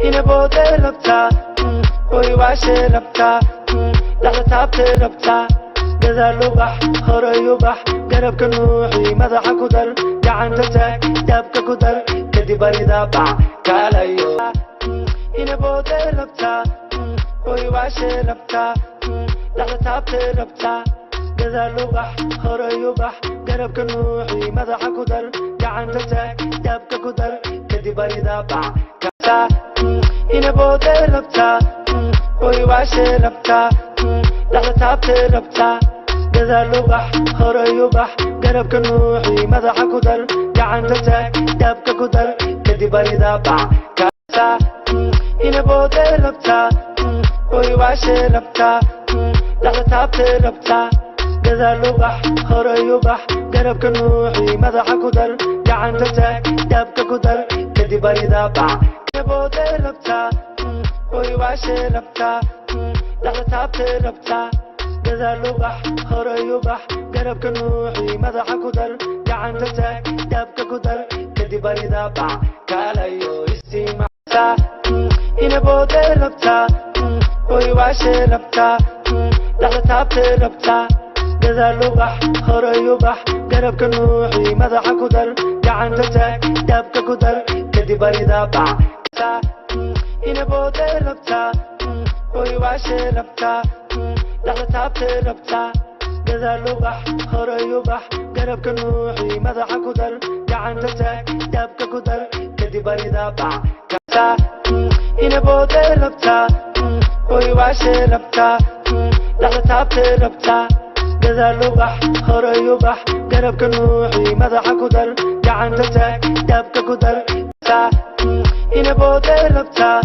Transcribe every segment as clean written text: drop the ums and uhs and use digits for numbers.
ina boode rabtaa way waashe rabtaa dhaxda taabtay rabtaa gadaal u bax horay u bax garabka nuuxi madaxa ku dar gacanta taag daabka ku dar kadib barida bax kaalayo ina boode rabtaa way waashe rabtaa dhaxda taabtay rabtaa gadaal u bax horay u bax garabka nuuxi madaxa ku dar gacanta taag daabka ku dar kadib barida bax ina boode rabtaa way waashe rabtaa dhaxda taabtay rabtaa gadaal u bax horay u bax garabka nuuxi madaxa ku dar gacanta taag daabka ku dar kadib barida bax ina boode rabtaa way waashe rabtaa dhaxda taabtay rabtaa gadaal u bax horay u bax garabka nuuxi madaxa ku dar gacanta taag daabka ku dar kadib barida bax ina boode rabtaa way waashe rabtaa dhaxda taabtay rabtaa gadaal u bax horay u bax garabka nuuxi madaxa ku dar gacanta taag daabka ku dar kadib barida bax kaalayo isticmaasa ina boode rabtaa way waashe rabtaa dhaxda taabtay rabtaa gadaal u bax horay u bax garabka nuuxi madaxa ku dar gacanta taag daabka ku dar kadib barida bax ina boode rabtaa way waashe rabtaa dhaxda taabtay rabtaa gadaal u bax horay u bax garabka nuuxi madaxa ku dar gacanta taag daabka ku dar kadib barida bax ina boode rabtaa way waashe rabtaa dhaxda taabtay rabtaa gadaal u bax horay u bax garabka nuuxi madaxa ku dar gacanta taag daabka ku dar ina boode rabtaa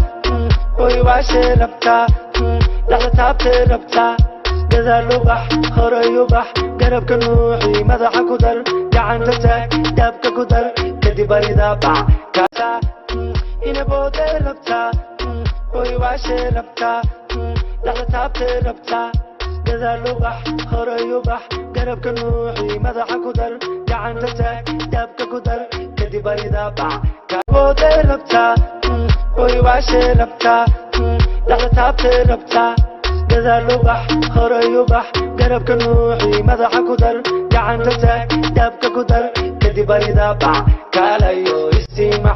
way waashe rabtaa dhaxda taabtay rabtaa gadaal u bax horay u bax garabka nuuxi madaxa ku dar gacanta taag daabka ku dar kadib barida bax ina boode rabtaa way waashe rabtaa dhaxda taabtay rabtaa gadaal u bax horay u bax garabka nuuxi madaxa ku dar gacanta taag daabka ku dar kadib barida bax boode rabtaa way waashe rabtaa dhaxda taabtay rabtaa gadaal u bax horay u bax garabka nuuxi madaxa ku dar gacanta taag daabka ku dar kadib barida bax kaalayo isticmaal